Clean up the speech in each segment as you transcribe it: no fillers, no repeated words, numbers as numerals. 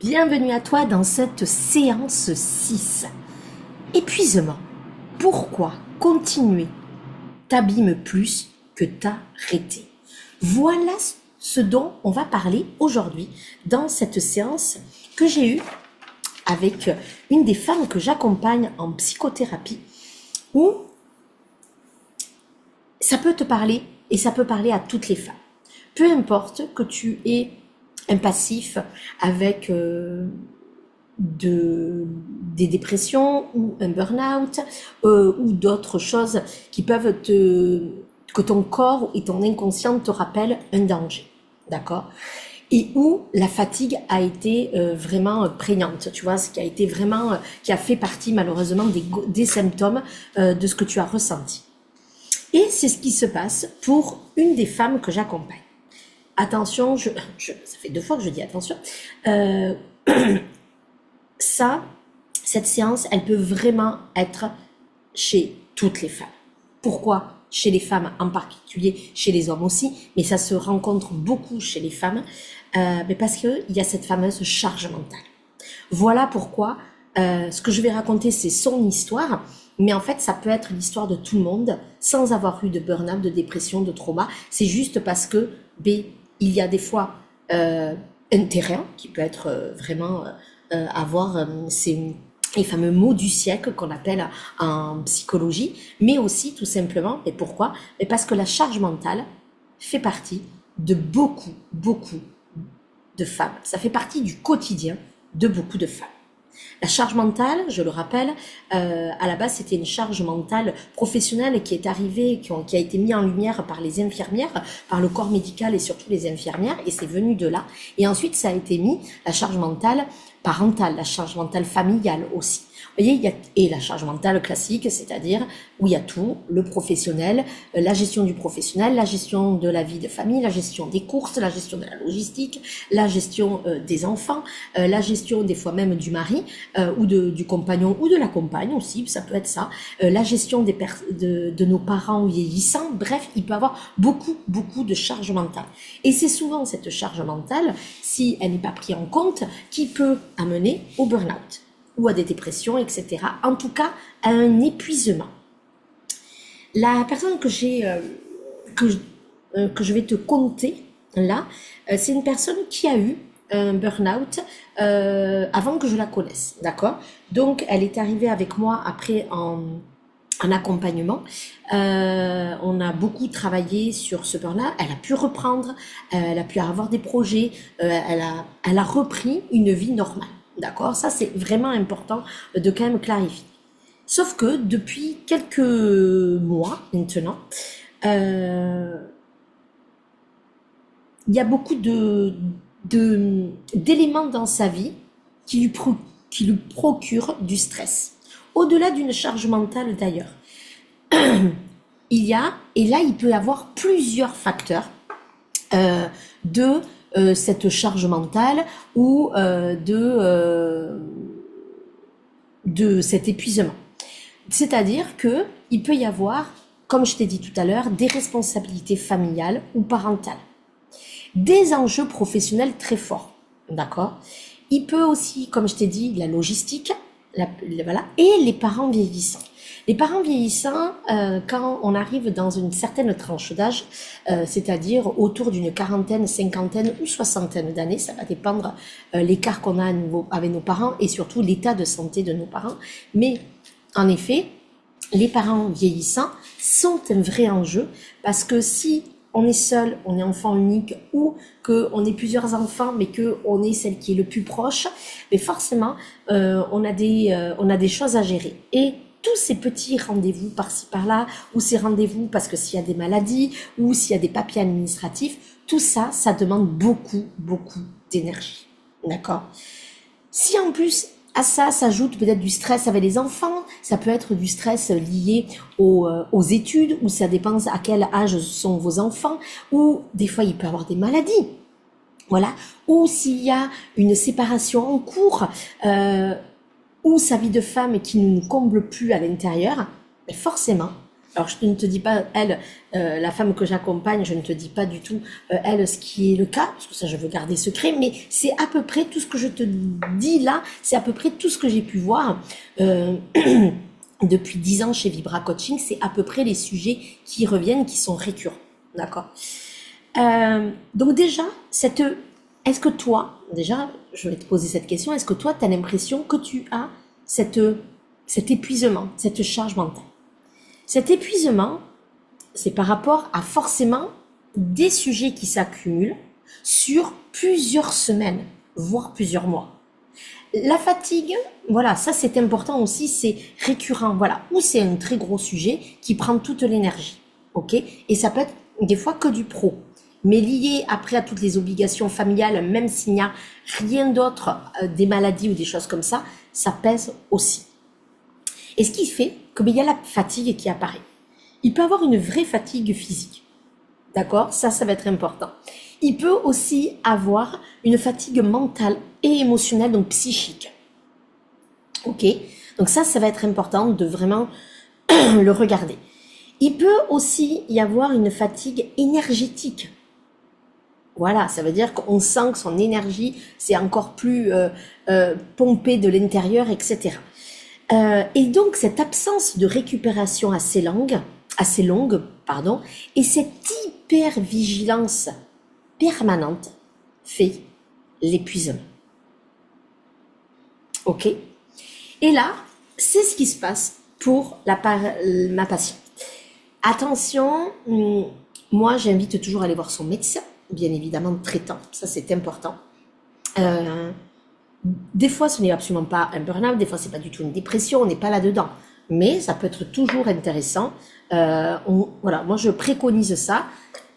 Bienvenue à toi dans cette séance 6. Épuisement. Pourquoi continuer t'abîme plus que t'arrêter? Voilà ce dont on va parler aujourd'hui dans cette séance que j'ai eue avec une des femmes que j'accompagne en psychothérapie, où ça peut te parler et ça peut parler à toutes les femmes. Peu importe que tu aies un passif avec des dépressions ou un burn-out ou d'autres choses qui peuvent que ton corps et ton inconscient te rappellent un danger, d'accord? Et où la fatigue a été vraiment prégnante, tu vois, ce qui a été vraiment, qui a fait partie malheureusement des symptômes de ce que tu as ressenti. Et c'est ce qui se passe pour une des femmes que j'accompagne. Attention, ça fait 2 fois que je dis attention. Euh, cette séance, elle peut vraiment être chez toutes les femmes. Pourquoi chez les femmes en particulier, chez les hommes aussi, mais ça se rencontre beaucoup chez les femmes, mais parce qu'il y a cette fameuse charge mentale. Voilà pourquoi ce que je vais raconter, c'est son histoire, mais en fait, ça peut être l'histoire de tout le monde sans avoir eu de burn-out, de dépression, de trauma. C'est juste parce que, il y a des fois un terrain qui peut être vraiment avoir les fameux mots du siècle qu'on appelle en psychologie, mais aussi tout simplement, et pourquoi? Et parce que la charge mentale fait partie de beaucoup, beaucoup de femmes. Ça fait partie du quotidien de beaucoup de femmes. La charge mentale, je le rappelle, à la base c'était une charge mentale professionnelle qui est arrivée, qui a été mise en lumière par les infirmières, par le corps médical et surtout les infirmières, et c'est venu de là. Et ensuite ça a été mis, la charge mentale parentale, la charge mentale familiale aussi. Vous voyez, et la charge mentale classique, c'est-à-dire où il y a tout, le professionnel, la gestion du professionnel, la gestion de la vie de famille, la gestion des courses, la gestion de la logistique, la gestion des enfants, la gestion des fois même du mari ou du compagnon ou de la compagne aussi, ça peut être ça, la gestion de nos parents vieillissants, bref, il peut y avoir beaucoup, beaucoup de charge mentale. Et c'est souvent cette charge mentale, si elle n'est pas prise en compte, qui peut amener au burn-out ou à des dépressions, etc. En tout cas, à un épuisement. La personne que je vais te conter là, c'est une personne qui a eu un burn-out avant que je la connaisse, d'accord? Donc, elle est arrivée avec moi après en accompagnement. On a beaucoup travaillé sur ce burn-out. Elle a pu reprendre, elle a pu avoir des projets, elle a repris une vie normale. D'accord? Ça, c'est vraiment important de quand même clarifier. Sauf que depuis quelques mois maintenant, il y a beaucoup d'éléments dans sa vie qui lui procurent du stress. Au-delà d'une charge mentale d'ailleurs. Et là, il peut y avoir plusieurs facteurs de cette charge mentale ou de cet épuisement. C'est-à-dire que il peut y avoir, comme je t'ai dit tout à l'heure, des responsabilités familiales ou parentales, des enjeux professionnels très forts, d'accord? Il peut aussi, comme je t'ai dit, la logistique, voilà, et les parents vieillissants. Les parents vieillissants, quand on arrive dans une certaine tranche d'âge, c'est-à-dire autour d'une quarantaine, cinquantaine ou soixantaine d'années, ça va dépendre l'écart qu'on a avec nos parents et surtout l'état de santé de nos parents. Mais en effet, les parents vieillissants sont un vrai enjeu parce que si on est seul, on est enfant unique ou qu'on est plusieurs enfants mais qu'on est celle qui est le plus proche, mais forcément on a des choses à gérer. Et tous ces petits rendez-vous par-ci par-là, ou ces rendez-vous parce que s'il y a des maladies, ou s'il y a des papiers administratifs, tout ça, ça demande beaucoup, beaucoup d'énergie. D'accord? Si en plus à ça s'ajoute peut-être du stress avec les enfants, ça peut être du stress lié aux études, ou ça dépend à quel âge sont vos enfants, ou des fois il peut y avoir des maladies. Voilà. Ou s'il y a une séparation en cours, ou sa vie de femme qui ne nous comble plus à l'intérieur, mais forcément, Alors, je ne te dis pas, elle, la femme que j'accompagne, je ne te dis pas du tout, elle, ce qui est le cas, parce que ça, je veux garder secret, mais c'est à peu près tout ce que je te dis là, c'est à peu près tout ce que j'ai pu voir depuis 10 ans chez Vibra Coaching, c'est à peu près les sujets qui reviennent, qui sont récurrents. D'accord? Donc déjà, est-ce que toi, déjà, je vais te poser cette question, est-ce que toi, tu as l'impression que tu as cet épuisement, cette charge mentale? Cet épuisement, c'est par rapport à forcément des sujets qui s'accumulent sur plusieurs semaines, voire plusieurs mois. La fatigue, voilà, ça c'est important aussi, c'est récurrent, voilà, ou c'est un très gros sujet qui prend toute l'énergie, ok? Et ça peut être des fois que du pro, mais lié après à toutes les obligations familiales, même s'il n'y a rien d'autre, des maladies ou des choses comme ça pèse aussi. Et ce qui fait que il y a la fatigue qui apparaît. Il peut avoir une vraie fatigue physique. D'accord? Ça va être important. Il peut aussi avoir une fatigue mentale et émotionnelle, donc psychique. Ok? Donc ça va être important de vraiment le regarder. Il peut aussi y avoir une fatigue énergétique. Voilà, ça veut dire qu'on sent que son énergie, c'est encore plus pompé de l'intérieur, etc. Et donc, cette absence de récupération assez longue, et cette hypervigilance permanente fait l'épuisement. Ok? Et là, c'est ce qui se passe pour ma patiente. Attention, moi j'invite toujours à aller voir son médecin, bien évidemment traitant, ça c'est important. Des fois, ce n'est absolument pas un burn-out, des fois, c'est pas du tout une dépression, on n'est pas là-dedans. Mais ça peut être toujours intéressant. Voilà, moi, je préconise ça.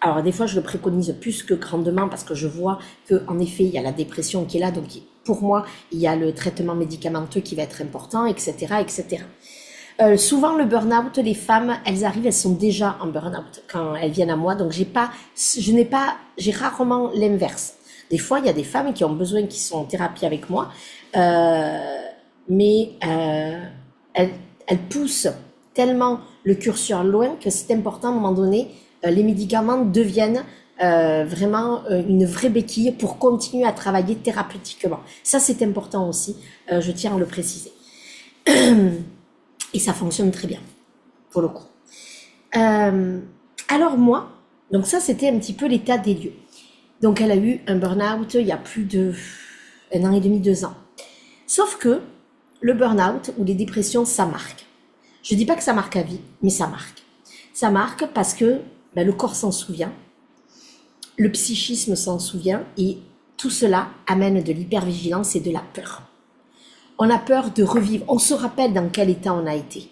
Alors, des fois, je le préconise plus que grandement parce que je vois que, en effet, il y a la dépression qui est là. Donc, pour moi, il y a le traitement médicamenteux qui va être important, etc., etc. Souvent, le burn-out, les femmes, elles sont déjà en burn-out quand elles viennent à moi. Donc, j'ai rarement l'inverse. Des fois, il y a des femmes qui ont besoin, qui sont en thérapie avec moi, mais elles poussent tellement le curseur loin que c'est important à un moment donné, les médicaments deviennent vraiment une vraie béquille pour continuer à travailler thérapeutiquement. Ça, c'est important aussi, je tiens à le préciser. Et ça fonctionne très bien, pour le coup. Alors moi, donc ça, c'était un petit peu l'état des lieux. Donc, elle a eu un burn-out il y a plus de 1 an et demi, 2 ans. Sauf que le burn-out ou les dépressions, ça marque. Je dis pas que ça marque à vie, mais ça marque. Ça marque parce que le corps s'en souvient, le psychisme s'en souvient et tout cela amène de l'hypervigilance et de la peur. On a peur de revivre. On se rappelle dans quel état on a été.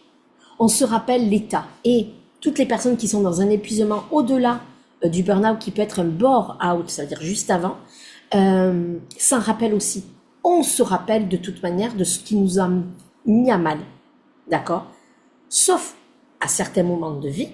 On se rappelle l'état. Et toutes les personnes qui sont dans un épuisement au-delà du burn-out qui peut être un bore-out, c'est-à-dire juste avant, s'en rappelle aussi. On se rappelle de toute manière de ce qui nous a mis à mal, d'accord? Sauf à certains moments de vie,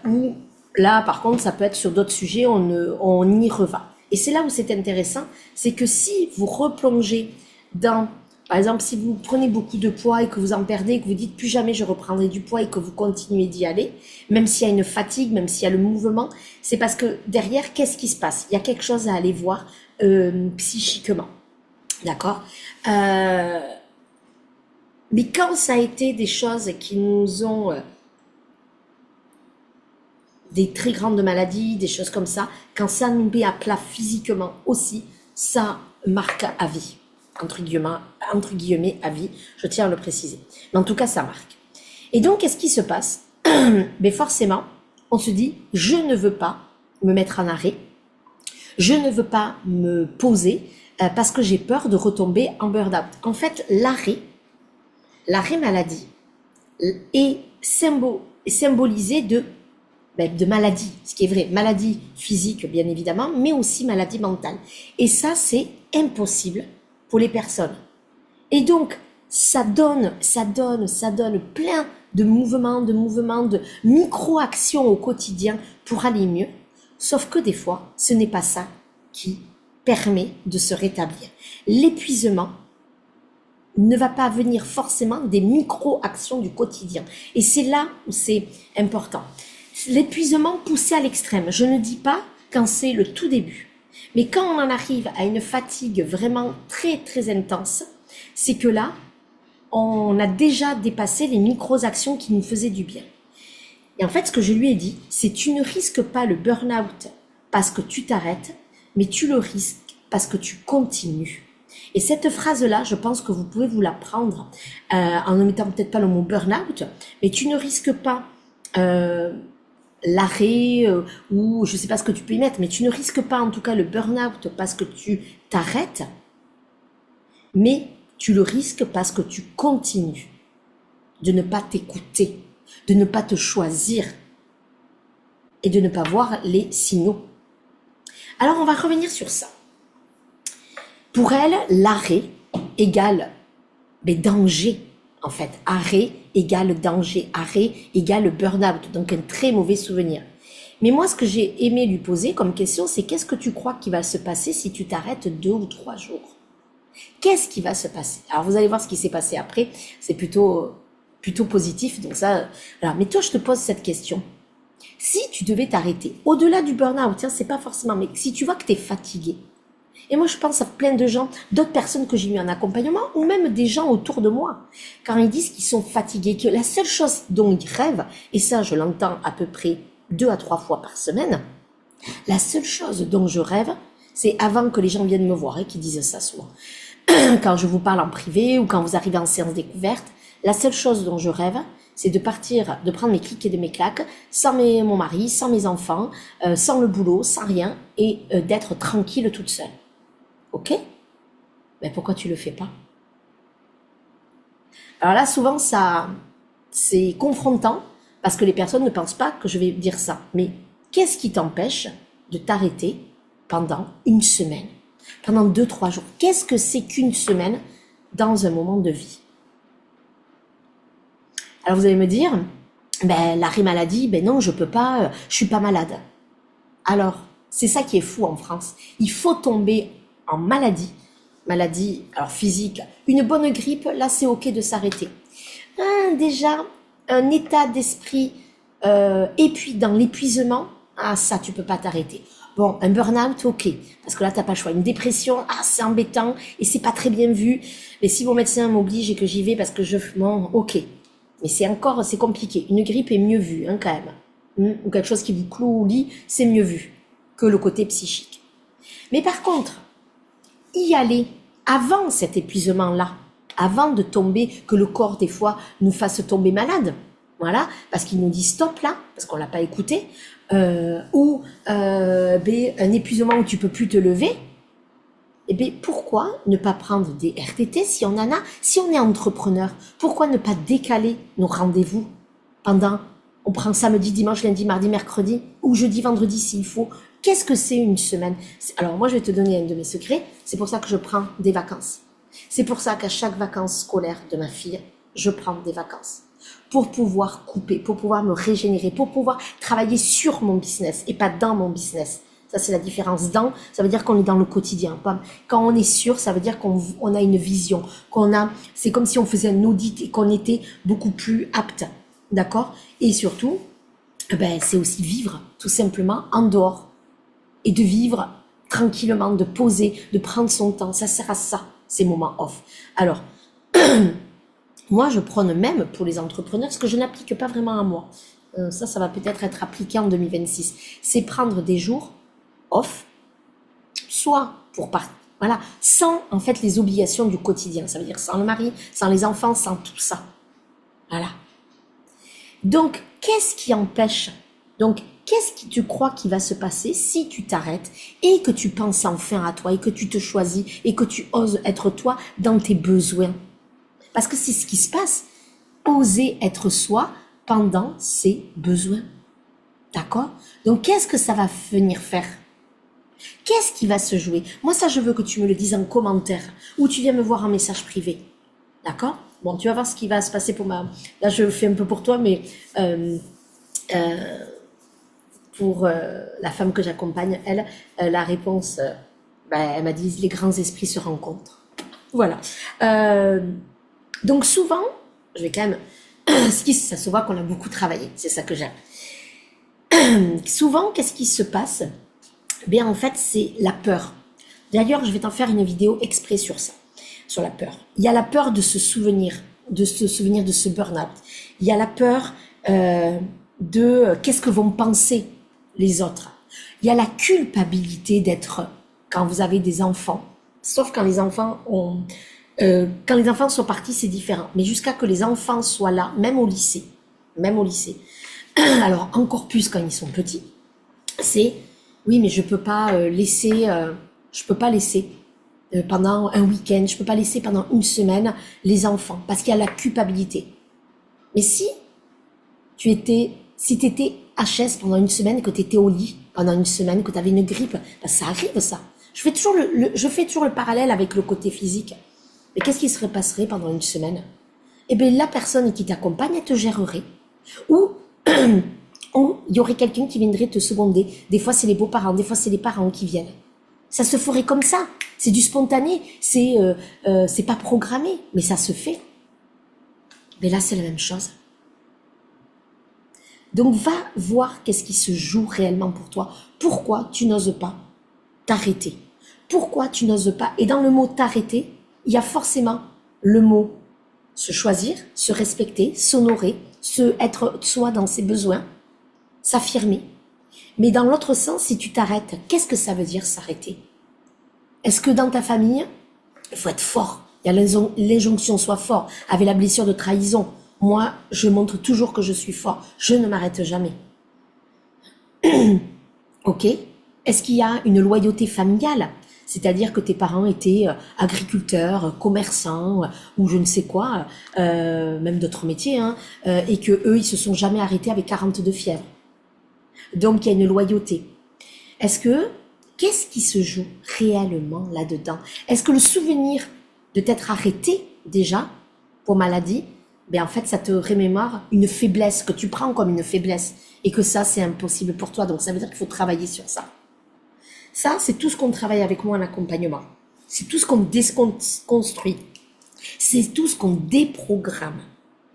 où là, par contre, ça peut être sur d'autres sujets, on y revient. Et c'est là où c'est intéressant, c'est que si vous replongez dans, par exemple, si vous prenez beaucoup de poids et que vous en perdez, et que vous dites plus jamais je reprendrai du poids et que vous continuez d'y aller, même s'il y a une fatigue, même s'il y a le mouvement, c'est parce que derrière, qu'est-ce qui se passe? Il y a quelque chose à aller voir psychiquement. D'accord? Mais quand ça a été des choses qui nous ont des très grandes maladies, des choses comme ça, quand ça nous met à plat physiquement aussi, ça marque à vie. Entre guillemets à vie, je tiens à le préciser. Mais en tout cas, ça marque. Et donc, qu'est-ce qui se passe? Mais forcément, on se dit, je ne veux pas me mettre en arrêt, je ne veux pas me poser parce que j'ai peur de retomber en burn-out. En fait, l'arrêt maladie est symbolisé de maladie, ce qui est vrai, maladie physique bien évidemment, mais aussi maladie mentale. Et ça, c'est impossible pour les personnes. Et donc, ça donne plein de mouvements, de micro-actions au quotidien pour aller mieux. Sauf que des fois, ce n'est pas ça qui permet de se rétablir. L'épuisement ne va pas venir forcément des micro-actions du quotidien. Et c'est là où c'est important. L'épuisement poussé à l'extrême, je ne dis pas quand c'est le tout début, mais quand on en arrive à une fatigue vraiment très très intense, c'est que là, on a déjà dépassé les micro-actions qui nous faisaient du bien. Et en fait, ce que je lui ai dit, c'est tu ne risques pas le burn-out parce que tu t'arrêtes, mais tu le risques parce que tu continues. Et cette phrase-là, je pense que vous pouvez vous la prendre en ne mettant peut-être pas le mot burn-out, mais tu ne risques pas l'arrêt ou je ne sais pas ce que tu peux y mettre, mais tu ne risques pas en tout cas le burn-out parce que tu t'arrêtes, mais tu le risques parce que tu continues de ne pas t'écouter, de ne pas te choisir et de ne pas voir les signaux. Alors on va revenir sur ça. Pour elle, l'arrêt égale danger, en fait. Arrêt égale danger, arrêt égale burn-out, donc un très mauvais souvenir. Mais moi, ce que j'ai aimé lui poser comme question, c'est qu'est-ce que tu crois qui va se passer si tu t'arrêtes 2 ou 3 jours? Qu'est-ce qui va se passer? Alors, vous allez voir ce qui s'est passé après, c'est plutôt positif, donc ça, voilà. Mais toi, je te pose cette question. Si tu devais t'arrêter, au-delà du burn-out, tiens, c'est pas forcément, mais si tu vois que tu es fatigué, et moi, je pense à plein de gens, d'autres personnes que j'ai mis en accompagnement, ou même des gens autour de moi, quand ils disent qu'ils sont fatigués, que la seule chose dont ils rêvent, et ça, je l'entends à peu près 2 à 3 fois par semaine, la seule chose dont je rêve, c'est avant que les gens viennent me voir, et qu'ils disent ça souvent. Quand je vous parle en privé, ou quand vous arrivez en séance découverte, la seule chose dont je rêve, c'est de partir, de prendre mes clics et de mes claques, sans mon mari, sans mes enfants, sans le boulot, sans rien, et d'être tranquille toute seule. Ok? Mais pourquoi tu le fais pas? Alors là, souvent, ça, c'est confrontant parce que les personnes ne pensent pas que je vais dire ça. Mais qu'est-ce qui t'empêche de t'arrêter pendant une semaine? Pendant 2-3 jours? Qu'est-ce que c'est qu'une semaine dans un moment de vie? Alors vous allez me dire, l'arrêt maladie, non, je peux pas, je suis pas malade. Alors, c'est ça qui est fou en France. Il faut tomber en maladie, alors physique, une bonne grippe, là c'est ok de s'arrêter. Déjà, un état d'esprit dans l'épuisement, ça tu peux pas t'arrêter. Bon, un burn-out, ok, parce que là t'as pas le choix. Une dépression, c'est embêtant et c'est pas très bien vu. Mais si mon médecin m'oblige et que j'y vais parce que ok. Mais c'est compliqué. Une grippe est mieux vue, quand même. Ou quelque chose qui vous cloue au lit, c'est mieux vu que le côté psychique. Mais par contre, y aller avant cet épuisement-là, avant de tomber, que le corps des fois nous fasse tomber malade, voilà, parce qu'il nous dit stop là, parce qu'on l'a pas écouté, ou un épuisement où tu peux plus te lever, pourquoi ne pas prendre des RTT si on en a, si on est entrepreneur, pourquoi ne pas décaler nos rendez-vous on prend samedi, dimanche, lundi, mardi, mercredi, ou jeudi, vendredi s'il faut. Qu'est-ce que c'est une semaine? Alors moi, je vais te donner un de mes secrets. C'est pour ça que je prends des vacances. C'est pour ça qu'à chaque vacances scolaires de ma fille, je prends des vacances. Pour pouvoir couper, pour pouvoir me régénérer, pour pouvoir travailler sur mon business et pas dans mon business. Ça, c'est la différence. Ça veut dire qu'on est dans le quotidien. Quand on est sûr, ça veut dire qu'on a une vision. C'est comme si on faisait un audit et qu'on était beaucoup plus apte. D'accord? Et surtout, c'est aussi vivre tout simplement en dehors. Et de vivre tranquillement, de poser, de prendre son temps. Ça sert à ça, ces moments off. Alors, moi, je prône même pour les entrepreneurs, ce que je n'applique pas vraiment à moi. Ça va peut-être être appliqué en 2026. C'est prendre des jours off, soit pour partir, voilà, sans en fait les obligations du quotidien. Ça veut dire sans le mari, sans les enfants, sans tout ça. Voilà. Donc, qu'est-ce qui empêche? Donc, qu'est-ce que tu crois qui va se passer si tu t'arrêtes et que tu penses enfin à toi et que tu te choisis et que tu oses être toi dans tes besoins? Parce que c'est ce qui se passe. Oser être soi pendant ses besoins. D'accord? Donc, qu'est-ce que ça va venir faire? Qu'est-ce qui va se jouer? Moi, ça, je veux que tu me le dises en commentaire ou tu viens me voir en message privé. D'accord? Bon, tu vas voir ce qui va se passer pour ma... Là, je fais un peu pour toi, mais pour la femme que j'accompagne, elle, la réponse, elle m'a dit, les grands esprits se rencontrent. Voilà. Donc souvent, je vais quand même... ça se voit qu'on a beaucoup travaillé, c'est ça que j'aime. Souvent, qu'est-ce qui se passe? Bien, en fait, c'est la peur. D'ailleurs, je vais t'en faire une vidéo exprès sur ça, sur la peur. Il y a la peur de se souvenir de ce burn-out. Il y a la peur de qu'est-ce que vont penser les autres. Il y a la culpabilité d'être, quand vous avez des enfants, sauf quand les enfants sont partis, c'est différent. Mais jusqu'à que les enfants soient là, même au lycée, alors encore plus quand ils sont petits, c'est oui, mais je peux pas laisser pendant un week-end, je peux pas laisser pendant une semaine les enfants parce qu'il y a la culpabilité. Mais si t'étais HS pendant une semaine, que tu étais au lit pendant une semaine, que tu avais une grippe, ben ça arrive ça. Je fais toujours le parallèle avec le côté physique. Mais qu'est-ce qui se passerait pendant une semaine? Eh bien, la personne qui t'accompagne, elle te gérerait. Ou il y aurait quelqu'un qui viendrait te seconder. Des fois, c'est les beaux-parents, des fois, c'est les parents qui viennent. Ça se ferait comme ça. C'est du spontané, c'est pas programmé, mais ça se fait. Mais là, c'est la même chose. Donc, va voir qu'est-ce qui se joue réellement pour toi. Pourquoi tu n'oses pas t'arrêter? Pourquoi tu n'oses pas? Et dans le mot t'arrêter, il y a forcément le mot se choisir, se respecter, s'honorer, être soi dans ses besoins, s'affirmer. Mais dans l'autre sens, si tu t'arrêtes, qu'est-ce que ça veut dire s'arrêter? Est-ce que dans ta famille, il faut être fort? Il y a l'injonction sois fort. Avec la blessure de trahison, moi, je montre toujours que je suis fort. Je ne m'arrête jamais. Ok? Est-ce qu'il y a une loyauté familiale? C'est-à-dire que tes parents étaient agriculteurs, commerçants ou je ne sais quoi, même d'autres métiers, hein, et que eux, ils se sont jamais arrêtés avec 42 fièvre. Donc, il y a une loyauté. Qu'est-ce qui se joue réellement là-dedans? Est-ce que le souvenir de t'être arrêté déjà pour maladie, ben en fait, ça te remémore une faiblesse que tu prends comme une faiblesse et que ça, c'est impossible pour toi. Donc, ça veut dire qu'il faut travailler sur ça. Ça, c'est tout ce qu'on travaille avec moi en accompagnement. C'est tout ce qu'on déconstruit. C'est tout ce qu'on déprogramme.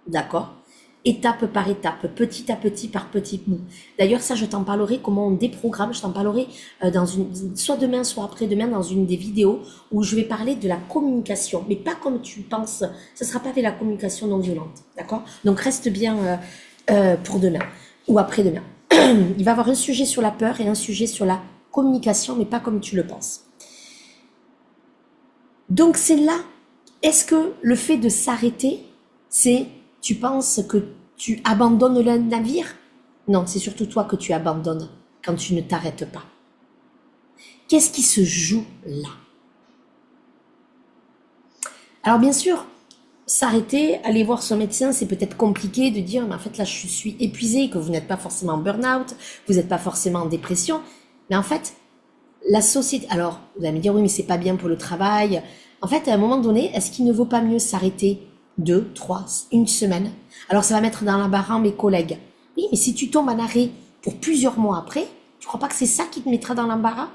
D'accord? Étape par étape, petit à petit par petit bout. D'ailleurs, ça, je t'en parlerai, comment on déprogramme. Je t'en parlerai soit demain, soit après-demain, dans une des vidéos où je vais parler de la communication. Mais pas comme tu penses. Ce sera pas avec la communication non violente. D'accord? Donc, reste bien pour demain ou après-demain. Il va y avoir un sujet sur la peur et un sujet sur la communication, mais pas comme tu le penses. Donc, c'est là. Est-ce que le fait de s'arrêter, tu penses que tu abandonnes le navire? Non, c'est surtout toi que tu abandonnes quand tu ne t'arrêtes pas. Qu'est-ce qui se joue là? Alors bien sûr, s'arrêter, aller voir son médecin, c'est peut-être compliqué de dire, mais en fait là je suis épuisé, que vous n'êtes pas forcément en burn-out, vous n'êtes pas forcément en dépression, mais en fait, la société... Alors, vous allez me dire, oui, mais c'est pas bien pour le travail. En fait, à un moment donné, est-ce qu'il ne vaut pas mieux s'arrêter 2, 3, une semaine? Alors ça va mettre dans l'embarras mes collègues. Oui, mais si tu tombes en arrêt pour plusieurs mois après, tu crois pas que c'est ça qui te mettra dans l'embarras?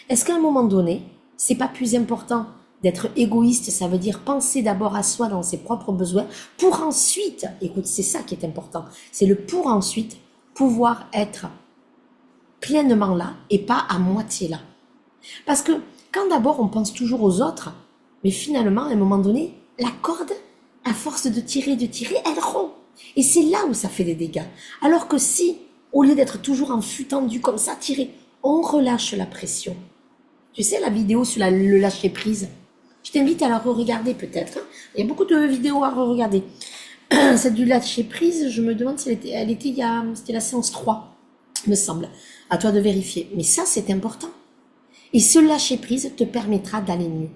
Est-ce qu'à un moment donné, c'est pas plus important d'être égoïste? Ça veut dire penser d'abord à soi dans ses propres besoins pour ensuite, écoute, c'est ça qui est important, c'est le pour ensuite pouvoir être pleinement là et pas à moitié là. Parce que quand d'abord on pense toujours aux autres, mais finalement à un moment donné, la corde, à force de tirer, elle rompt. Et c'est là où ça fait des dégâts. Alors que si, au lieu d'être toujours en flux tendu comme ça, tiré, on relâche la pression. Tu sais, la vidéo sur le lâcher prise, je t'invite à la re-regarder peut-être. Il y a beaucoup de vidéos à re-regarder. Celle du lâcher prise, je me demande si c'était la séance 3, me semble. À toi de vérifier. Mais ça, c'est important. Et ce lâcher prise te permettra d'aller mieux.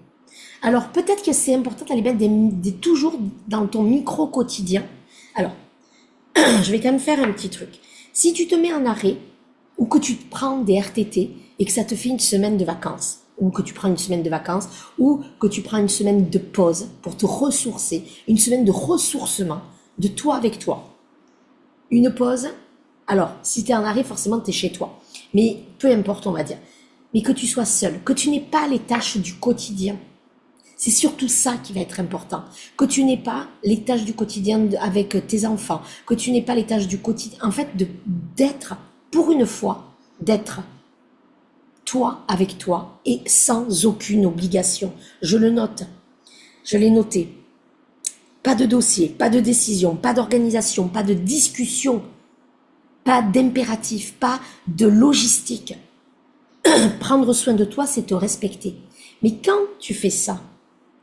Alors, peut-être que c'est important d'aller mettre toujours dans ton micro-quotidien. Alors, je vais quand même faire un petit truc. Si tu te mets en arrêt, ou que tu prends des RTT, et que ça te fait une semaine de vacances, ou que tu prends une semaine de vacances, ou que tu prends une semaine de pause pour te ressourcer, une semaine de ressourcement, de toi avec toi. Une pause, alors, si tu es en arrêt, forcément, tu es chez toi. Mais peu importe, on va dire. Mais que tu sois seul, que tu n'aies pas les tâches du quotidien. C'est surtout ça qui va être important. Que tu n'aies pas les tâches du quotidien avec tes enfants, que tu n'aies pas les tâches du quotidien. En fait, d'être, pour une fois, d'être toi avec toi et sans aucune obligation. Je le note. Je l'ai noté. Pas de dossier, pas de décision, pas d'organisation, pas de discussion, pas d'impératif, pas de logistique. Prendre soin de toi, c'est te respecter. Mais quand tu fais ça,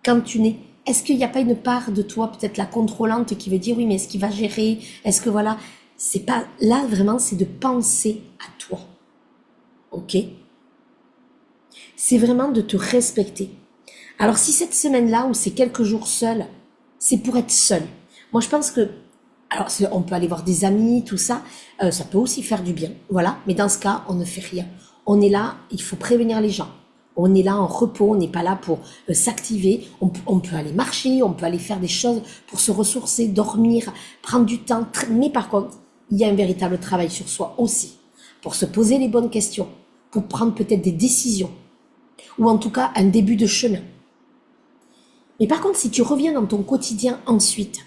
quand tu n'es, est-ce qu'il n'y a pas une part de toi, peut-être la contrôlante, qui veut dire oui, mais est-ce qu'il va gérer? Est-ce que voilà, c'est pas là vraiment, c'est de penser à toi, ok? C'est vraiment de te respecter. Alors si cette semaine-là ou ces quelques jours seul, c'est pour être seul. Moi je pense que, alors on peut aller voir des amis, tout ça, ça peut aussi faire du bien, voilà. Mais dans ce cas, on ne fait rien. On est là, il faut prévenir les gens. On est là en repos, on n'est pas là pour s'activer. On peut aller marcher, on peut aller faire des choses pour se ressourcer, dormir, prendre du temps. Mais par contre, il y a un véritable travail sur soi aussi, pour se poser les bonnes questions, pour prendre peut-être des décisions, ou en tout cas un début de chemin. Mais par contre, si tu reviens dans ton quotidien ensuite,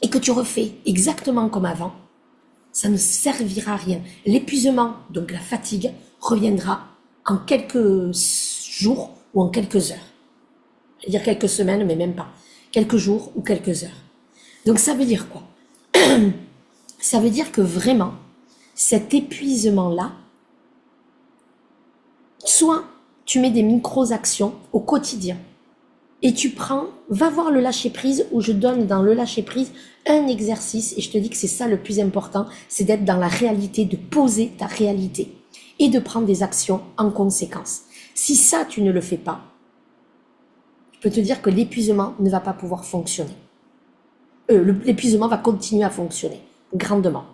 et que tu refais exactement comme avant, ça ne servira à rien. L'épuisement, donc la fatigue, reviendra en quelques jours ou en quelques heures. Je veux dire quelques semaines, mais même pas. Quelques jours ou quelques heures. Donc ça veut dire quoi? Ça veut dire que vraiment, cet épuisement-là, soit tu mets des micro-actions au quotidien et tu prends, va voir le lâcher-prise, où je donne dans le lâcher-prise un exercice, et je te dis que c'est ça le plus important, c'est d'être dans la réalité, de poser ta réalité et de prendre des actions en conséquence. Si ça, tu ne le fais pas, je peux te dire que l'épuisement ne va pas pouvoir fonctionner. L'épuisement va continuer à fonctionner grandement.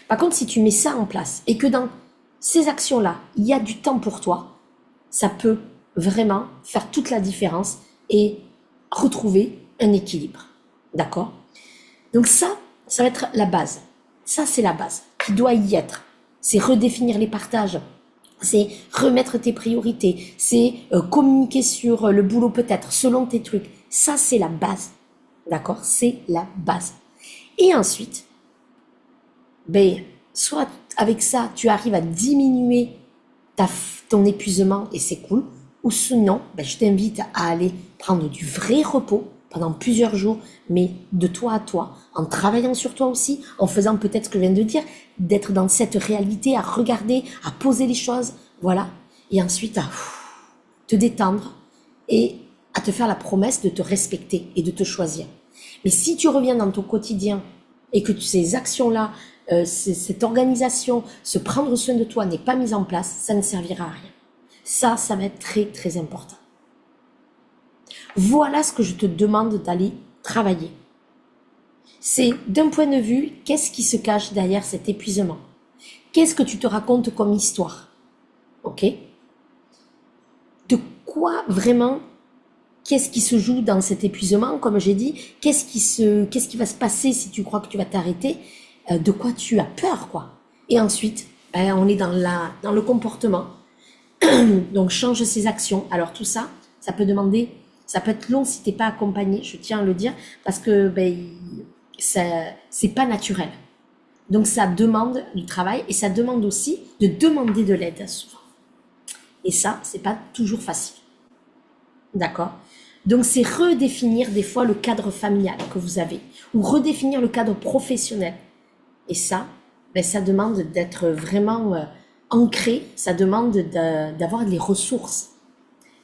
Par contre, si tu mets ça en place et que dans ces actions-là, il y a du temps pour toi, ça peut vraiment faire toute la différence et retrouver un équilibre. D'accord? Donc ça va être la base. Ça, c'est la base qui doit y être. C'est redéfinir les partages. C'est remettre tes priorités. C'est communiquer sur le boulot peut-être, selon tes trucs. Ça, c'est la base. D'accord? C'est la base. Et ensuite, soit avec ça, tu arrives à diminuer ton épuisement et c'est cool. Ou sinon, je t'invite à aller prendre du vrai repos pendant plusieurs jours, mais de toi à toi, en travaillant sur toi aussi, en faisant peut-être ce que je viens de dire, d'être dans cette réalité, à regarder, à poser les choses, voilà. Et ensuite, à te détendre et à te faire la promesse de te respecter et de te choisir. Mais si tu reviens dans ton quotidien et que ces actions-là, cette organisation, se prendre soin de toi n'est pas mise en place, ça ne servira à rien. Ça va être très, très important. Voilà ce que je te demande d'aller travailler. C'est d'un point de vue, qu'est-ce qui se cache derrière cet épuisement? Qu'est-ce que tu te racontes comme histoire? Ok? De quoi vraiment, qu'est-ce qui se joue dans cet épuisement, comme j'ai dit? Qu'est-ce qui va se passer si tu crois que tu vas t'arrêter? De quoi tu as peur, quoi? Et ensuite, on est dans le comportement. Donc, change ses actions. Alors, tout ça, ça peut être long si t'es pas accompagné, je tiens à le dire, parce que c'est pas naturel. Donc, ça demande du travail et ça demande aussi de demander de l'aide, souvent. Et ça, c'est pas toujours facile. D'accord? Donc, c'est redéfinir des fois le cadre familial que vous avez ou redéfinir le cadre professionnel. Et ça, ça demande d'être vraiment ancré, ça demande d'avoir les ressources.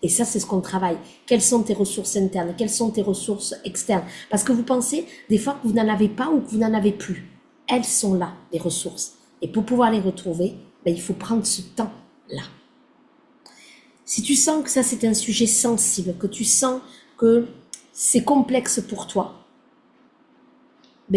Et ça, c'est ce qu'on travaille. Quelles sont tes ressources internes? Quelles sont tes ressources externes? Parce que vous pensez des fois que vous n'en avez pas ou que vous n'en avez plus. Elles sont là, les ressources. Et pour pouvoir les retrouver, il faut prendre ce temps-là. Si tu sens que ça, c'est un sujet sensible, que tu sens que c'est complexe pour toi,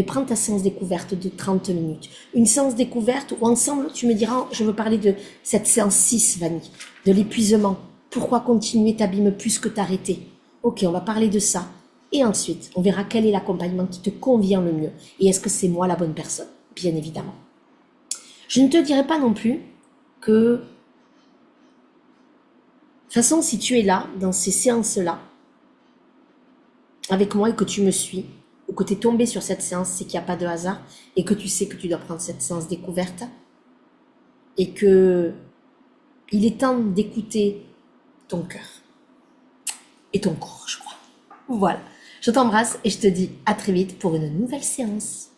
prends ta séance découverte de 30 minutes. Une séance découverte où ensemble, tu me diras, je veux parler de cette séance 6, Vanny, de l'épuisement. Pourquoi continuer t'abîme plus que t'arrêter? Ok, on va parler de ça. Et ensuite, on verra quel est l'accompagnement qui te convient le mieux. Et est-ce que c'est moi la bonne personne? Bien évidemment. Je ne te dirai pas non plus que toute façon, si tu es là, dans ces séances-là, avec moi et que tu me suis, ou que tu es tombé sur cette séance, c'est qu'il n'y a pas de hasard, et que tu sais que tu dois prendre cette séance découverte, et que il est temps d'écouter ton cœur et ton corps, je crois. Voilà. Je t'embrasse et je te dis à très vite pour une nouvelle séance.